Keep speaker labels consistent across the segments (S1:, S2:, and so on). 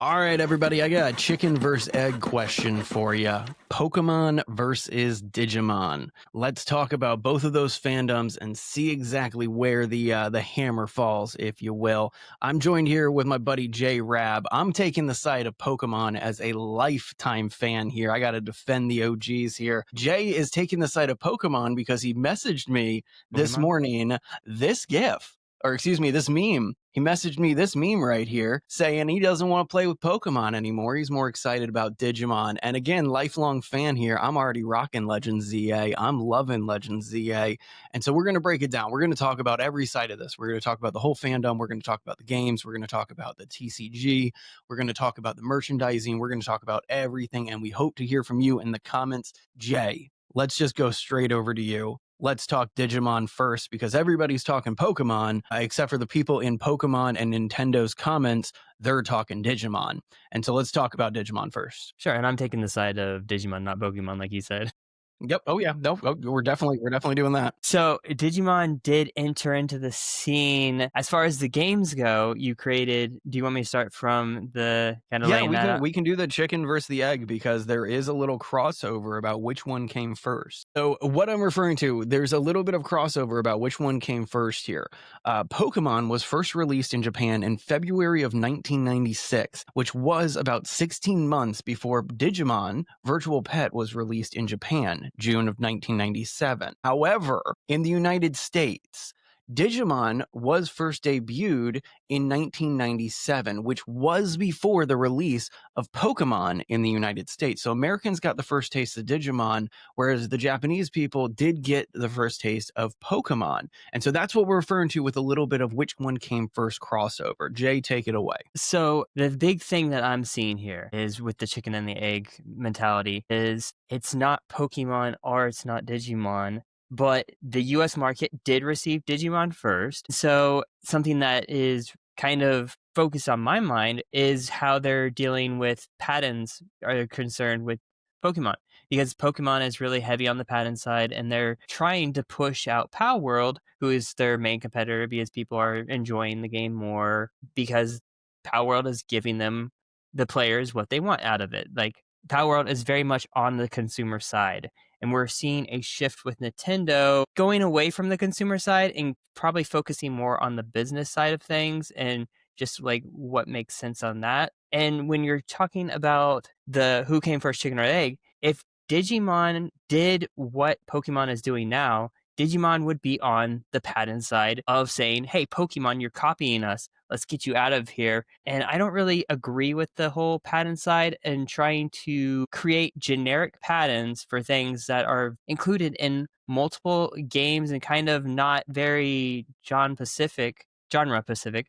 S1: All right, everybody, I got a chicken versus egg question for you. Pokemon versus Digimon. Let's talk about both of those fandoms and see exactly where the hammer falls, if you will. I'm joined here with my buddy Jay Rab. I'm taking the side of Pokemon as a lifetime fan here. I got to defend the OGs here. Jay is taking the side of Pokemon because he messaged me this
S2: Pokemon?
S1: morning this GIF. Or excuse me, this meme. He messaged me this meme right here saying he doesn't want to play with Pokemon anymore. He's more excited about Digimon. And again, lifelong fan here. I'm already rocking Legends ZA. I'm loving Legends ZA. And so we're going to break it down. We're going to talk about every side of this. We're going to talk about the whole fandom. We're going to talk about the games. We're going to talk about the TCG. We're going to talk about the merchandising. We're going to talk about everything. And we hope to hear from you in the comments. Jay, let's just go straight over to you. Let's talk Digimon first because everybody's talking Pokemon, except for the people in Pokemon and Nintendo's comments. They're talking Digimon. And so let's talk about Digimon first.
S2: Sure, and I'm taking the side of Digimon, not Pokemon, like you said.
S1: Yep. Oh yeah. No, we're definitely doing that.
S2: So Digimon did enter into the scene. As far as the games go, you created. Do you want me to start from the kind of laying that out?
S1: We can do the chicken versus the egg because there is a little crossover about which one came first. So what I'm referring to, there's a little bit of crossover about which one came first here. Pokemon was first released in Japan in February of 1996, which was about 16 months before Digimon Virtual Pet was released in Japan. June of 1997. However, in the United States, Digimon was first debuted in 1997, which was before the release of Pokemon in the United States. So Americans got the first taste of Digimon, whereas the Japanese people did get the first taste of Pokemon. And so that's what we're referring to with a little bit of which one came first crossover. Jay, take it away.
S2: So the big thing that I'm seeing here is with the chicken and the egg mentality is it's not Pokemon or it's not Digimon. But the US market did receive Digimon first. So something that is kind of focused on my mind is how they're dealing with patents are concerned with Pokemon. Because Pokemon is really heavy on the patent side and they're trying to push out Power World, who is their main competitor because people are enjoying the game more because Power World is giving them the players what they want out of it. Like Power World is very much on the consumer side. And we're seeing a shift with Nintendo going away from the consumer side and probably focusing more on the business side of things and just like what makes sense on that. And when you're talking about the who came first, chicken or egg, if Digimon did what Pokemon is doing now, Digimon would be on the patent side of saying, hey, Pokemon, you're copying us. Let's get you out of here. And I don't really agree with the whole patent side and trying to create generic patents for things that are included in multiple games and kind of not very genre specific,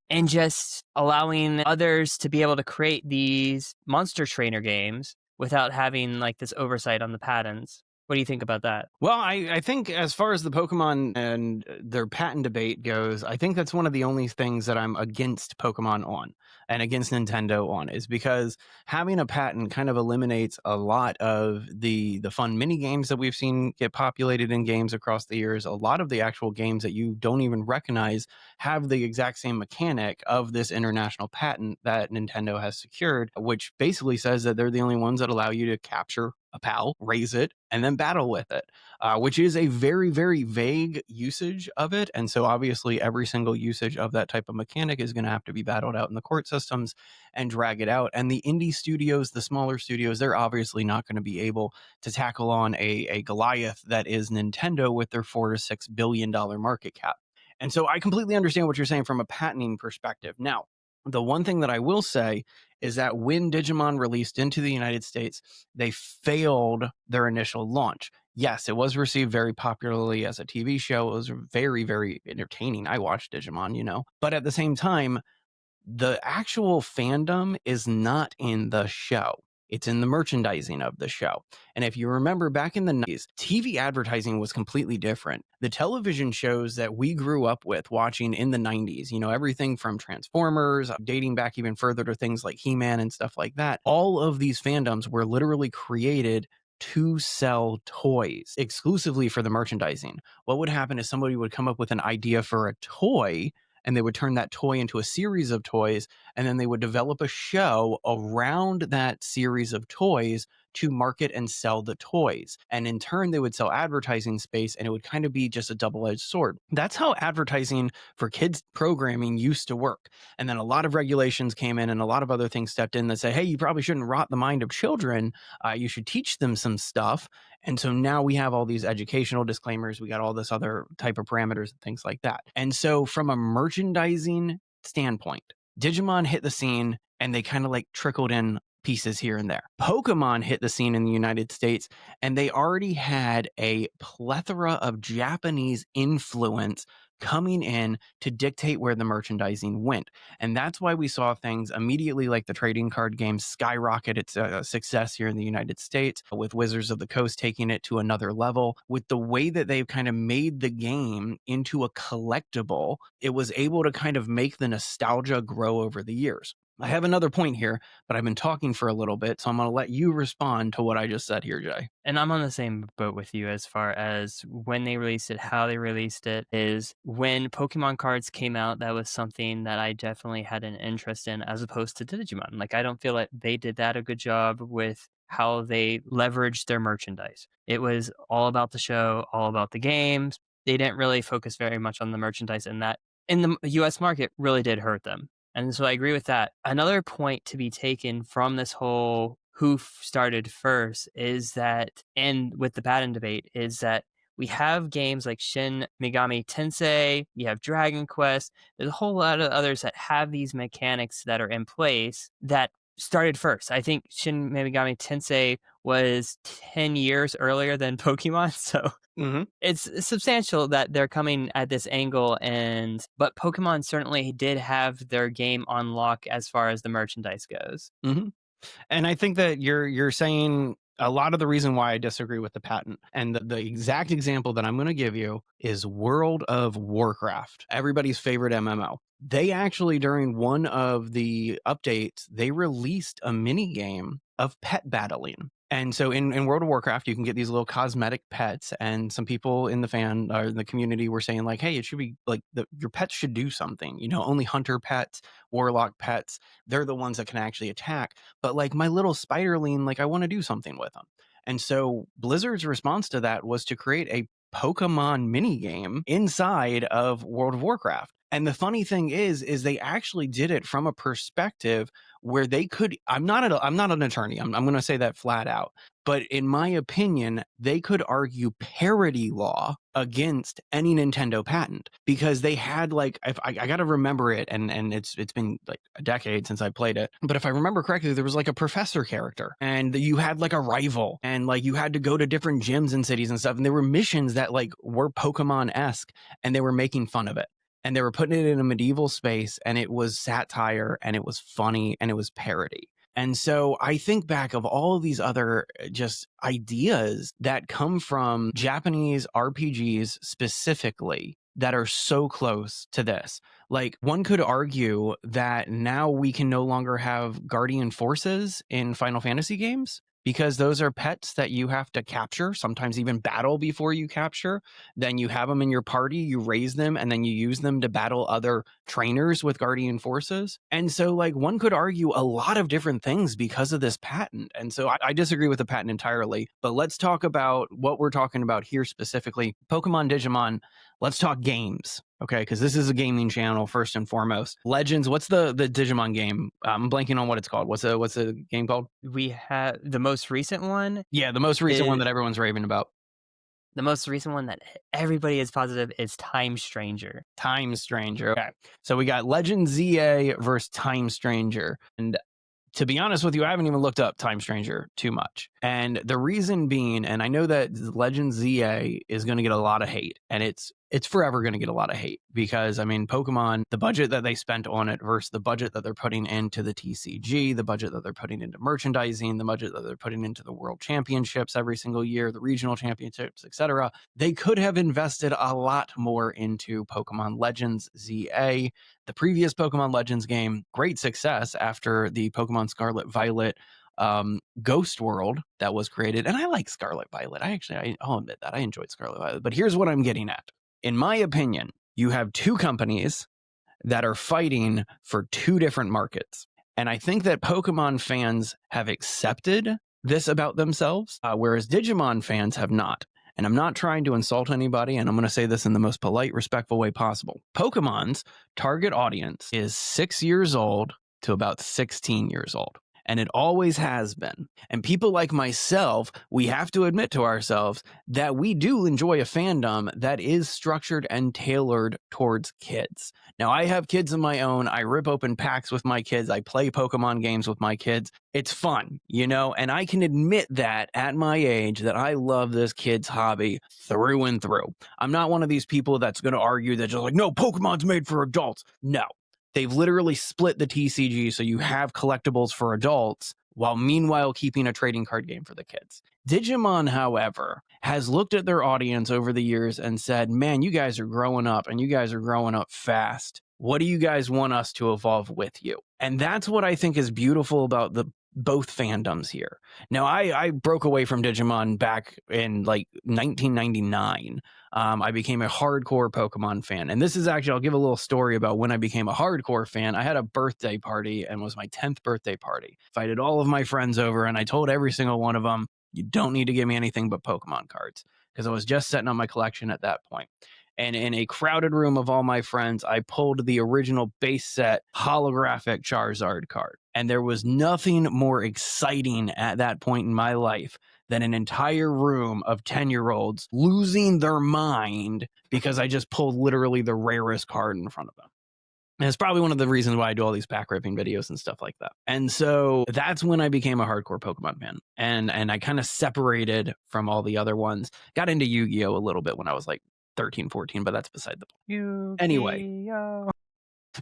S2: and just allowing others to be able to create these monster trainer games without having like this oversight on the patents. What do you think about that?
S1: Well, I think as far as the Pokemon and their patent debate goes, I think that's one of the only things that I'm against Pokemon on and against Nintendo on is because having a patent kind of eliminates a lot of the fun mini games that we've seen get populated in games across the years. A lot of the actual games that you don't even recognize have the exact same mechanic of this international patent that Nintendo has secured, which basically says that they're the only ones that allow you to capture a PAL, raise it, and then battle with it, which is a very, very vague usage of it. And so obviously every single usage of that type of mechanic is going to have to be battled out in the court systems and drag it out. And the indie studios, the smaller studios, they're obviously not going to be able to tackle on a Goliath that is Nintendo with their $4 to $6 billion market cap. And so I completely understand what you're saying from a patenting perspective. Now, the one thing that I will say is that when Digimon released into the United States, they failed their initial launch. Yes, it was received very popularly as a TV show. It was very, very entertaining. I watched Digimon, But at the same time, the actual fandom is not in the show. It's in the merchandising of the show. And if you remember back in the 90s, TV advertising was completely different. The television shows that we grew up with watching in the 90s, everything from Transformers, dating back even further to things like He-Man and stuff like that. All of these fandoms were literally created to sell toys exclusively for the merchandising. What would happen is somebody would come up with an idea for a toy and they would turn that toy into a series of toys, and then they would develop a show around that series of toys to market and sell the toys. And in turn, they would sell advertising space, and it would kind of be just a double edged sword. That's how advertising for kids programming used to work. And then a lot of regulations came in and a lot of other things stepped in that say, hey, you probably shouldn't rot the mind of children. You should teach them some stuff. And so now we have all these educational disclaimers. We got all this other type of parameters and things like that. And so from a merchandising standpoint, Digimon hit the scene and they kind of like trickled in pieces here and there. Pokemon hit the scene in the United States and they already had a plethora of Japanese influence coming in to dictate where the merchandising went. And that's why we saw things immediately like the trading card game skyrocket its success here in the United States, with Wizards of the Coast taking it to another level. With the way that they've kind of made the game into a collectible, it was able to kind of make the nostalgia grow over the years. I have another point here, but I've been talking for a little bit, so I'm going to let you respond to what I just said here, Jay.
S2: And I'm on the same boat with you as far as when they released it, how they released it. Is when Pokemon cards came out, that was something that I definitely had an interest in as opposed to Digimon. Like, I don't feel like they did that a good job with how they leveraged their merchandise. It was all about the show, all about the games. They didn't really focus very much on the merchandise, and that in the US market really did hurt them. And so I agree with that. Another point to be taken from this whole who started first is that, and with the patent debate, is that we have games like Shin Megami Tensei, you have Dragon Quest, there's a whole lot of others that have these mechanics that are in place that started first. I think Shin Megami Tensei was 10 years earlier than Pokemon, so
S1: Mm-hmm.
S2: it's substantial that they're coming at this angle, and but Pokemon certainly did have their game on lock as far as the merchandise goes.
S1: Mm-hmm. And I think that you're saying a lot of the reason why I disagree with the patent. And the exact example that I'm going to give you is World of Warcraft, everybody's favorite MMO. They actually, during one of the updates, they released a mini game of pet battling. And so in World of Warcraft, you can get these little cosmetic pets, and some people in the fan or the community were saying like, "Hey, it should be like your pets should do something. You know, only hunter pets, warlock pets, they're the ones that can actually attack. But like my little spiderling, like I want to do something with them." And so Blizzard's response to that was to create a Pokemon mini game inside of World of Warcraft. And the funny thing is they actually did it from a perspective where they could. I'm not an attorney. I'm going to say that flat out. But in my opinion, they could argue parody law against any Nintendo patent because they had like I got to remember it, and it's been like a decade since I played it. But if I remember correctly, there was like a professor character, and you had like a rival, and like you had to go to different gyms and cities and stuff, and there were missions that like were Pokemon-esque, and they were making fun of it. And they were putting it in a medieval space, and it was satire, and it was funny, and it was parody. And so I think back of all of these other just ideas that come from Japanese RPGs specifically that are so close to this. Like one could argue that now we can no longer have guardian forces in Final Fantasy games because those are pets that you have to capture, sometimes even battle before you capture. Then you have them in your party, you raise them, and then you use them to battle other trainers with guardian forces. And so like one could argue a lot of different things because of this patent. And so I disagree with the patent entirely, but let's talk about what we're talking about here specifically. Pokemon Digimon, let's talk games. Okay, because this is a gaming channel first and foremost. Legends, what's the Digimon game? I'm blanking on what it's called. What's the game called?
S2: We have the most recent one.
S1: Yeah, the most recent one that everyone's raving about.
S2: The most recent one that everybody is positive is Time Stranger.
S1: Time Stranger. Okay. So we got Legend ZA versus Time Stranger. And to be honest with you, I haven't even looked up Time Stranger too much. And the reason being, and I know that Legend ZA is going to get a lot of hate, and it's forever going to get a lot of hate because, I mean, Pokemon, the budget that they spent on it versus the budget that they're putting into the TCG, the budget that they're putting into merchandising, the budget that they're putting into the world championships every single year, the regional championships, etc. They could have invested a lot more into Pokemon Legends ZA. The previous Pokemon Legends game, great success after the Pokemon Scarlet Violet Ghost World that was created. And I like Scarlet Violet. I'll admit that I enjoyed Scarlet Violet. But here's what I'm getting at. In my opinion, you have two companies that are fighting for two different markets. And I think that Pokemon fans have accepted this about themselves, whereas Digimon fans have not. And I'm not trying to insult anybody, and I'm going to say this in the most polite, respectful way possible. Pokemon's target audience is 6 years old to about 16 years old. And it always has been. And people like myself, we have to admit to ourselves that we do enjoy a fandom that is structured and tailored towards kids. Now, I have kids of my own. I rip open packs with my kids. I play Pokemon games with my kids. It's fun, and I can admit that at my age that I love this kid's hobby through and through. I'm not one of these people that's going to argue that just like, no, Pokemon's made for adults. No, they've literally split the TCG so you have collectibles for adults while meanwhile keeping a trading card game for the kids. Digimon, however, has looked at their audience over the years and said, man, you guys are growing up and you guys are growing up fast. What do you guys want us to evolve with you? And that's what I think is beautiful about the both fandoms here. Now, I broke away from Digimon back in like 1999. I became a hardcore Pokemon fan. And this is actually, I'll give a little story about when I became a hardcore fan. I had a birthday party and it was my 10th birthday party. Invited all of my friends over and I told every single one of them, you don't need to give me anything but Pokemon cards, because I was just setting up my collection at that point. And in a crowded room of all my friends, I pulled the original base set holographic Charizard card. And there was nothing more exciting at that point in my life than an entire room of 10-year-olds losing their mind because I just pulled literally the rarest card in front of them. And it's probably one of the reasons why I do all these pack ripping videos and stuff like that. And so that's when I became a hardcore Pokemon fan. And I kind of separated from all the other ones. Got into Yu-Gi-Oh! A little bit when I was like 13, 14, but that's beside the point.
S2: Yu-Gi-Oh!
S1: Anyway,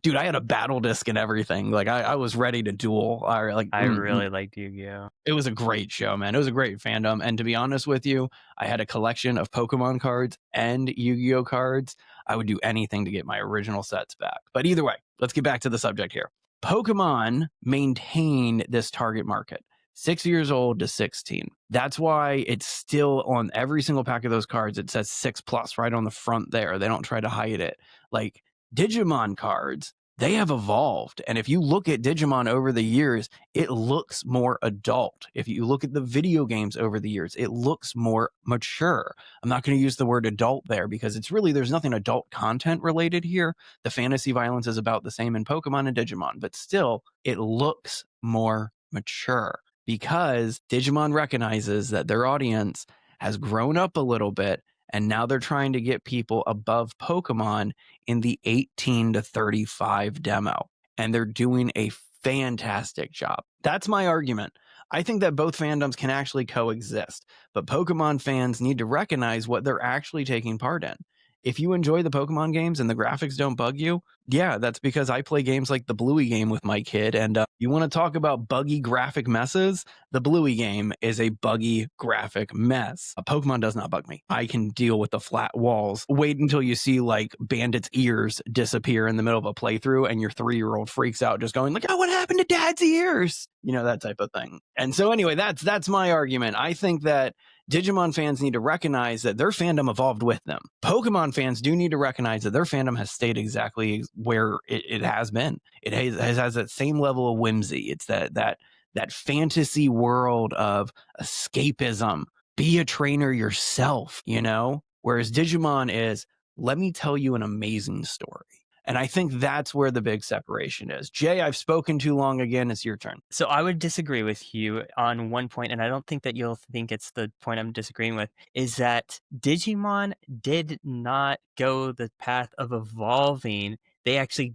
S1: dude, I had a battle disc and everything. Like I was ready to duel.
S2: I really liked Yu-Gi-Oh!
S1: It was a great show, man. It was a great fandom. And to be honest with you, I had a collection of Pokemon cards and Yu-Gi-Oh cards. I would do anything to get my original sets back. But either way, let's get back to the subject here. Pokemon maintained this target market, 6 years old to 16. That's why it's still on every single pack of those cards. It says 6+ right on the front there. They don't try to hide it. Like Digimon cards, they have evolved. And if you look at Digimon over the years, it looks more adult. If you look at the video games over the years, it looks more mature. I'm not going to use the word adult there because it's really, there's nothing adult content related here. The fantasy violence is about the same in Pokemon and Digimon, but still, it looks more mature because Digimon recognizes that their audience has grown up a little bit. And now they're trying to get people above Pokemon in the 18 to 35 demo. And they're doing a fantastic job. That's my argument. I think that both fandoms can actually coexist, but Pokemon fans need to recognize what they're actually taking part in. If you enjoy the Pokemon games and the graphics don't bug you, yeah, that's because I play games like the Bluey game with my kid. And you want to talk about buggy graphic messes? The Bluey game is a buggy graphic mess. Pokemon does not bug me. I can deal with the flat walls. Wait until you see like Bandit's ears disappear in the middle of a playthrough and your 3-year-old freaks out just going like, oh, what happened to Dad's ears? That type of thing. And so anyway, that's my argument. I think that Digimon fans need to recognize that their fandom evolved with them. Pokemon fans do need to recognize that their fandom has stayed exactly where it has been. It has that same level of whimsy. It's that fantasy world of escapism. Be a trainer yourself, Whereas Digimon is, let me tell you an amazing story. And I think that's where the big separation is. Jay, I've spoken too long again. It's your turn.
S2: So I would disagree with you on one point, and I don't think that you'll think it's the point I'm disagreeing with, is that Digimon did not go the path of evolving. They actually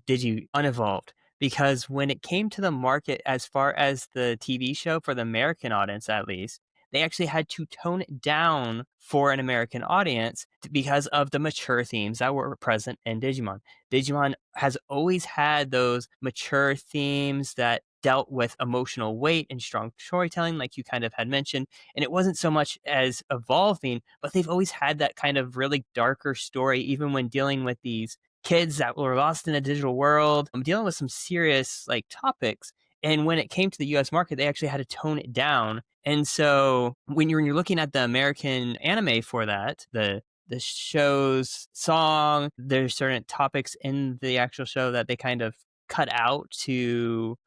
S2: unevolved. Because when it came to the market, as far as the TV show, for the American audience at least, they actually had to tone it down for an American audience because of the mature themes that were present in Digimon. Digimon has always had those mature themes that dealt with emotional weight and strong storytelling, like you kind of had mentioned. And it wasn't so much as evolving, but they've always had that kind of really darker story, even when dealing with these kids that were lost in a digital world. I'm dealing with some serious topics. And when it came to the US market, they actually had to tone it down. And so when you're looking at the American anime for that, the the show's song. There's certain topics in the actual show that they kind of cut out to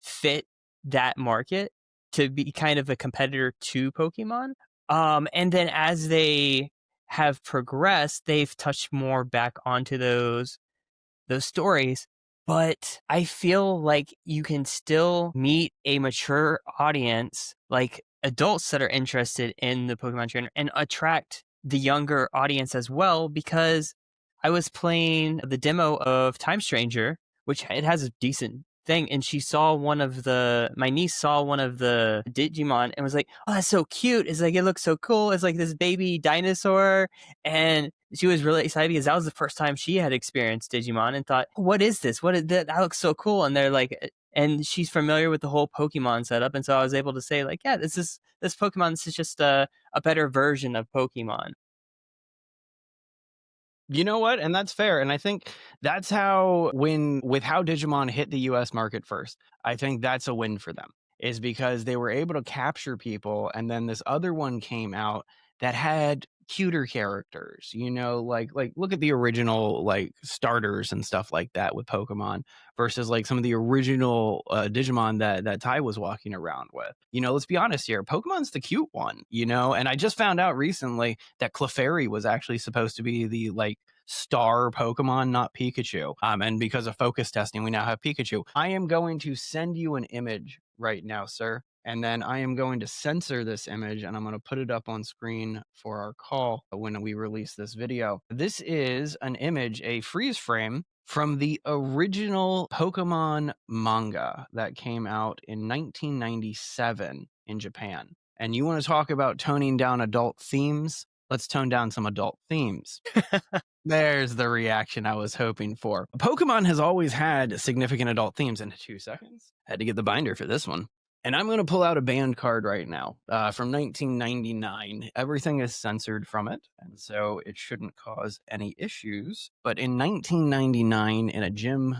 S2: fit that market to be kind of a competitor to Pokemon. And then as they have progressed, they've touched more back onto those stories. But I feel like you can still meet a mature audience, like adults that are interested in the Pokemon trainer, and attract the younger audience as well. Because I was playing the demo of Time Stranger, which it has a decent thing, and she saw my niece saw one of the Digimon and was like, "Oh, that's so cute!" It's like it looks so cool. It's like this baby dinosaur, and she was really excited because that was the first time she had experienced Digimon and thought, "What is this? What is that? That looks so cool!" And they're like, and she's familiar with the whole Pokemon setup, and so I was able to say, like, "Yeah, this Pokemon. This is just a better version of Pokemon."
S1: You know what? And that's fair. And I think that's how, when with how Digimon hit the US market first, I think that's a win for them, is because they were able to capture people. And then this other one came out that had cuter characters, like look at the original like starters and stuff like that with Pokemon versus like some of the original Digimon that Ty was walking around with. Let's be honest here. Pokemon's the cute one, and I just found out recently that Clefairy was actually supposed to be the like star Pokemon, not Pikachu. And because of focus testing, we now have Pikachu. I am going to send you an image right now, sir. And then I am going to censor this image and I'm going to put it up on screen for our call when we release this video. This is an image, a freeze frame from the original Pokemon manga that came out in 1997 in Japan. And you want to talk about toning down adult themes? Let's tone down some adult themes. There's the reaction I was hoping for. Pokemon has always had significant adult themes. In 2 seconds, had to get the binder for this one. And I'm going to pull out a band card right now from 1999. Everything is censored from it, and so it shouldn't cause any issues. But in 1999, in a gym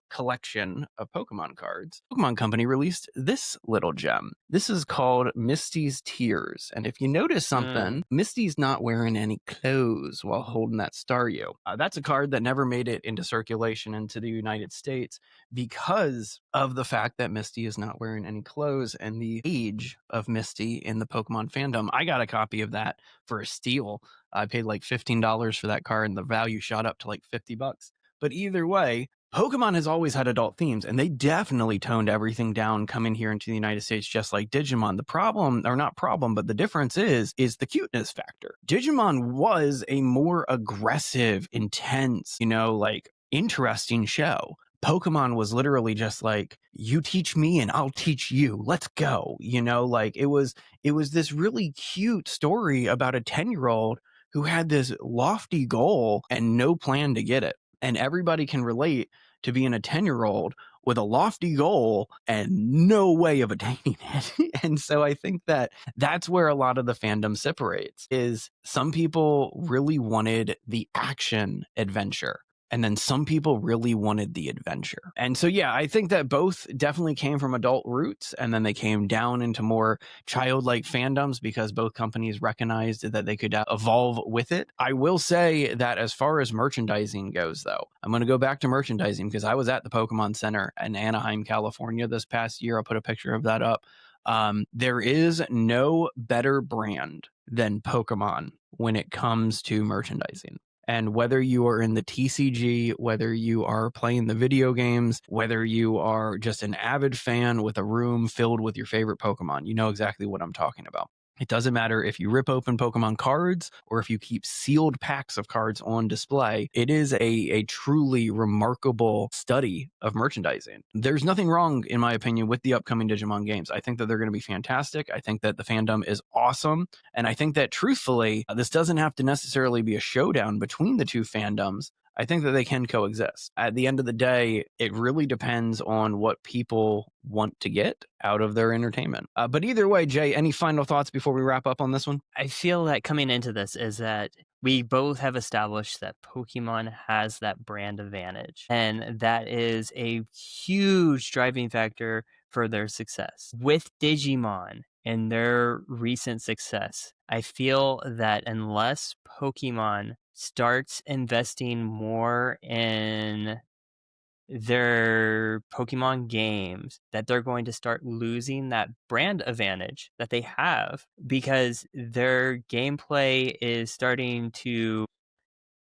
S1: collection of Pokemon cards, Pokemon Company released this little gem. This is called Misty's Tears. And if you notice something, Misty's not wearing any clothes while holding that Staryu. That's a card that never made it into circulation into the United States because of the fact that Misty is not wearing any clothes and the age of Misty in the Pokemon fandom. I got a copy of that for a steal. I paid like $15 for that card and the value shot up to like $50. But either way, Pokemon has always had adult themes, and they definitely toned everything down coming here into the United States, just like Digimon. The problem, or not problem, but the difference is the cuteness factor. Digimon was a more aggressive, intense, like interesting show. Pokemon was literally just like, you teach me and I'll teach you. Let's go. Like it was this really cute story about a 10-year-old who had this lofty goal and no plan to get it. And everybody can relate to being a 10-year-old with a lofty goal and no way of attaining it. And so I think that that's where a lot of the fandom separates, is some people really wanted the action adventure. And then some people really wanted the adventure. And so, yeah, I think that both definitely came from adult roots, and then they came down into more childlike fandoms because both companies recognized that they could evolve with it. I will say that as far as merchandising goes, though, I'm going to go back to merchandising because I was at the Pokemon Center in Anaheim, California this past year. I'll put a picture of that up. There is no better brand than Pokemon when it comes to merchandising. And whether you are in the TCG, whether you are playing the video games, whether you are just an avid fan with a room filled with your favorite Pokemon, you know exactly what I'm talking about. It doesn't matter if you rip open Pokemon cards or if you keep sealed packs of cards on display. It is a truly remarkable study of merchandising. There's nothing wrong, in my opinion, with the upcoming Digimon games. I think that they're going to be fantastic. I think that the fandom is awesome. And I think that, truthfully, this doesn't have to necessarily be a showdown between the two fandoms. I think that they can coexist. At the end of the day, it really depends on what people want to get out of their entertainment. But either way, Jay, any final thoughts before we wrap up on this one?
S2: I feel that coming into this is that we both have established that Pokemon has that brand advantage. And that is a huge driving factor for their success. With Digimon and their recent success, I feel that unless Pokemon starts investing more in their Pokemon games, that they're going to start losing that brand advantage that they have because their gameplay is starting to,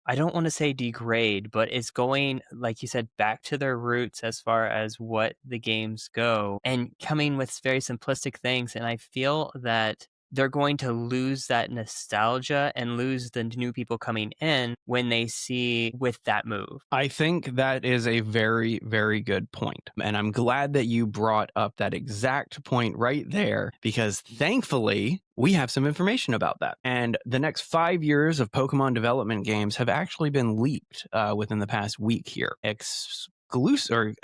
S2: I don't want to say degrade, but it's going, like you said, back to their roots as far as what the games go and coming with very simplistic things. And I feel that they're going to lose that nostalgia and lose the new people coming in when they see with that move.
S1: I think that is a very, very good point. And I'm glad that you brought up that exact point right there, because thankfully, we have some information about that. And the next 5 years of Pokemon development games have actually been leaked within the past week here.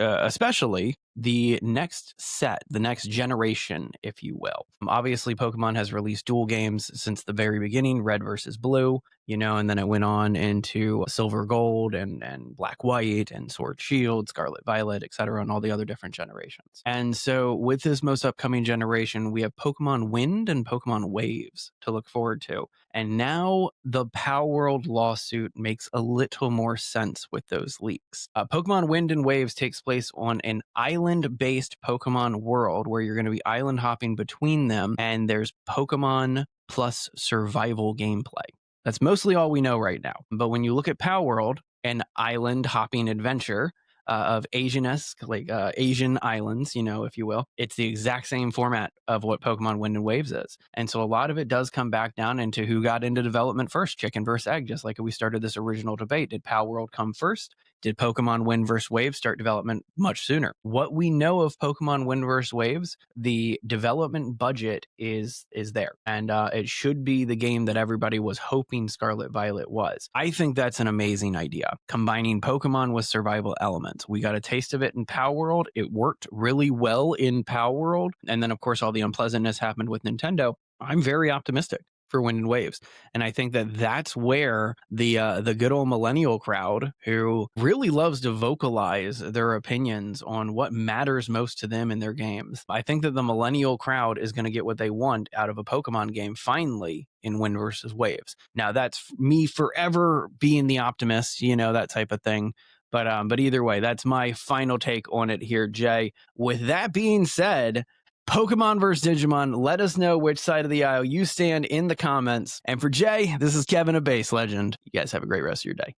S1: Especially the next set, the next generation, if you will. Obviously, Pokemon has released dual games since the very beginning, Red versus Blue, and then it went on into Silver Gold and Black White and Sword Shield, Scarlet Violet, etc., and all the other different generations. And so with this most upcoming generation, we have Pokemon Wind and Pokemon Waves to look forward to. And now the Power World lawsuit makes a little more sense with those leaks. Pokemon Wind and Waves takes place on an island-based Pokemon world where you're going to be island hopping between them, and there's Pokemon plus survival gameplay. That's mostly all we know right now. But when you look at Power World, an island hopping adventure of Asian-esque, like Asian islands, if you will, it's the exact same format of what Pokemon Wind and Waves is. And so a lot of it does come back down into who got into development first, chicken versus egg, just like we started this original debate. Did Power World come first? Did Pokemon Wind vs. Waves start development much sooner? What we know of Pokemon Wind vs. Waves, the development budget is there. And it should be the game that everybody was hoping Scarlet Violet was. I think that's an amazing idea. Combining Pokemon with survival elements. We got a taste of it in Power World. It worked really well in Power World. And then, of course, all the unpleasantness happened with Nintendo. I'm very optimistic for Wind and Waves. And I think that that's where the good old millennial crowd, who really loves to vocalize their opinions on what matters most to them in their games, I think that the millennial crowd is going to get what they want out of a Pokemon game finally in Wind versus Waves. Now, that's me forever being the optimist, that type of thing. But either way, that's my final take on it here, Jay. With that being said, Pokemon versus Digimon, let us know which side of the aisle you stand in the comments. And for Jay, this is Kevin, a base legend. You guys have a great rest of your day.